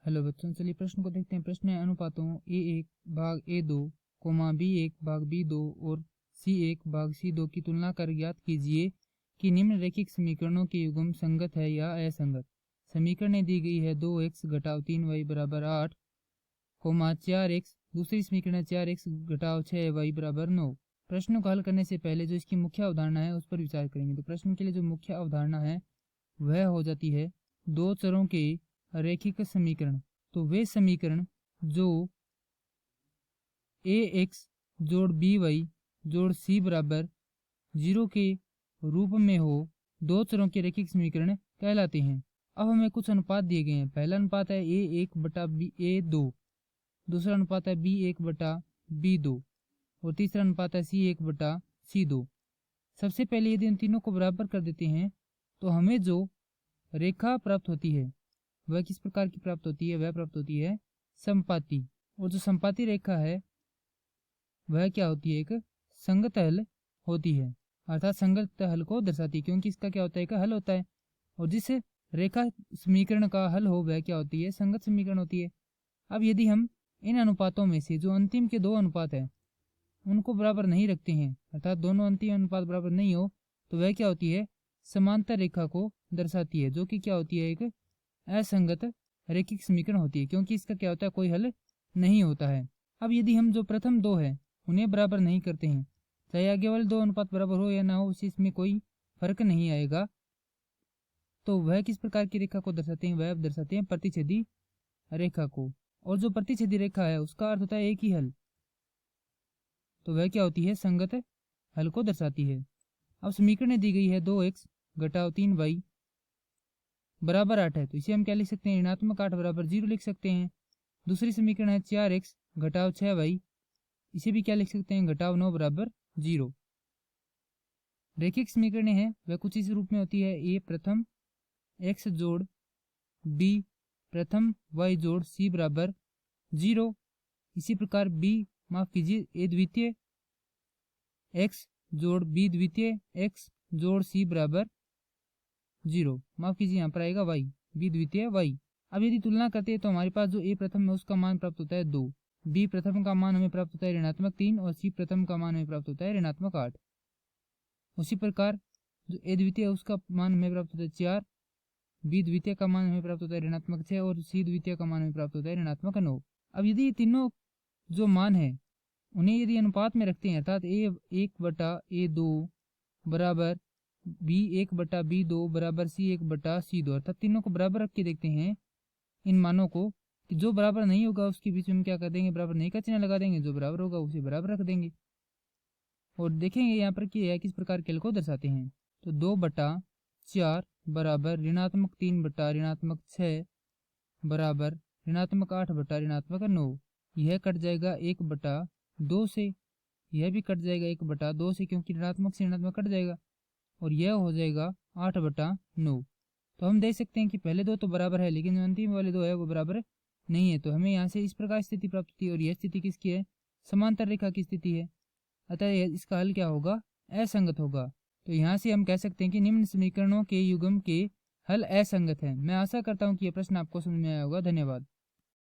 Hello बच्चों, चलिए प्रश्न को देखते हैं। प्रश्न है अनुपातों a1 भाग a2, b1 भाग b2 और c1 भाग c2 की तुलना कर ज्ञात कीजिए कि निम्नलिखित समीकरणों के युग्म संगत है या असंगत। समीकरण दी गई है 2x घटाव 3y बराबर 8, 4x। दूसरी समीकरण है 4x घटाव 6y बराबर 9। प्रश्नों को हल करने से पहले जो इसकी मुख्य अवधारणा है उस पर विचार करेंगे। तो प्रश्न के लिए जो मुख्य अवधारणा है वह हो जाती है दो चरों के रैखिक समीकरण। तो वे समीकरण जो ax जोड़ by जोड़ c बराबर 0 के रूप में हो, दो चरों के रैखिक समीकरण कहलाते हैं। अब हमें कुछ अनुपात दिए गए हैं। पहला अनुपात है a1 बटा a2, दूसरा अनुपात है b1 बटा b2 और तीसरा अनुपात है c1 बटा c2। सबसे पहले यदि इन तीनों को बराबर कर देते हैं तो हमें जो रेखा प्राप्त होती है वह किस प्रकार की प्राप्त होती है? वह प्राप्त होती है समपाती। और जो समपाती रेखा है वह क्या होती है? एक संगत हल होती है, अर्थात संगत हल को दर्शाती है, क्योंकि इसका क्या होता है? एक हल होता है। और जिस रेखा समीकरण का हल हो वह क्या होती है? संगत समीकरण होती है। अब यदि हम इन अनुपातों में से जो अंतिम के दो अनुपात है उनको बराबर नहीं रखते हैं, अर्थात दोनों अंतिम अनुपात बराबर नहीं हो, तो वह क्या होती है? समांतर रेखा को दर्शाती है, जो कि क्या होती है? एक असंगत रैखिक समीकरण होती है, क्योंकि इसका क्या होता है? कोई हल नहीं होता है। अब यदि हम जो प्रथम दो है उन्हें बराबर नहीं करते हैं, चाहे आगे वाले दो अनुपात बराबर हो या ना हो, इसमें कोई फर्क नहीं आएगा, तो वह किस प्रकार की रेखा को दर्शाते हैं? वह दर्शाते हैं प्रतिच्छेदी रेखा को। और जो प्रतिच्छेदी रेखा है उसका अर्थ होता है एक ही हल, तो वह क्या होती है? संगत हल को दर्शाती है। अब समीकरण दी गई है 2x घटाव 3y बराबर 8 है, तो इसे हम क्या लिख सकते हैं? ऋणात्मक 8 बराबर 0 लिख सकते हैं। दूसरी समीकरण है 4x घटाव 6y, इसे भी क्या लिख सकते हैं? घटाव 9 बराबर 0। रैखिक समीकरण है वह कुछ इस रूप में होती है: a प्रथम x जोड़ b प्रथम y जोड़ c बराबर 0। इसी प्रकार a द्वितीय x जोड़ b द्वितीय x जोड़ c बराबर 0, माफ कीजिए यहाँ पर आएगा y, b द्वितीय y। अब यदि तुलना करते हैं तो हमारे पास जो a प्रथम है उसका मान प्राप्त होता है 2, b प्रथम का मान हमें प्राप्त होता है ऋणात्मक 3 और c प्रथम का मान हमें प्राप्त होता है ऋणात्मक 8। उसी प्रकार जो a द्वितीय है उसका मान हमें प्राप्त होता है 4, b द्वितीय का मान हमें प्राप्त होता है ऋणात्मक 6 और c द्वितीय का मान हमें प्राप्त होता है ऋणात्मक 9। अब यदि ये तीनों जो मान है उन्हें यदि अनुपात में रखते हैं, अर्थात a1 बटा a2 बराबर b1 बटा b2 बराबर c1 बटा c2, अर्थात तीनों को बराबर रख के देखते हैं इन मानों को, कि जो बराबर नहीं होगा उसके बीच में हम क्या कर देंगे? बराबर नहीं का चिन्ह लगा देंगे, जो बराबर होगा उसे बराबर रख देंगे। और देखेंगे यहाँ पर क्या है, किस प्रकार के हल को दर्शाते हैं। तो 2 बटा 4 बराबर ऋणात्मक 3 बटा ऋणात्मक 6 बराबर ऋणात्मक 8 बटा ऋणात्मक 9। यह कट जाएगा 1 बटा 2 से, यह भी कट जाएगा 1 बटा 2 से, क्योंकि ऋणात्मक से ऋणात्मक कट जाएगा, और यह हो जाएगा 8 बटा 9। तो हम देख सकते हैं कि पहले दो तो बराबर है लेकिन अंतिम वाले दो है वो बराबर नहीं है। तो हमें यहाँ से इस प्रकार स्थिति प्राप्त होती है, और यह स्थिति किसकी है? समांतर रेखा की स्थिति है, अतः इसका हल क्या होगा? असंगत होगा। तो यहाँ से हम कह सकते हैं कि निम्न समीकरणों के युग्म के हल असंगत है। मैं आशा करता हूँ कि यह प्रश्न आपको समझ में आया होगा। धन्यवाद।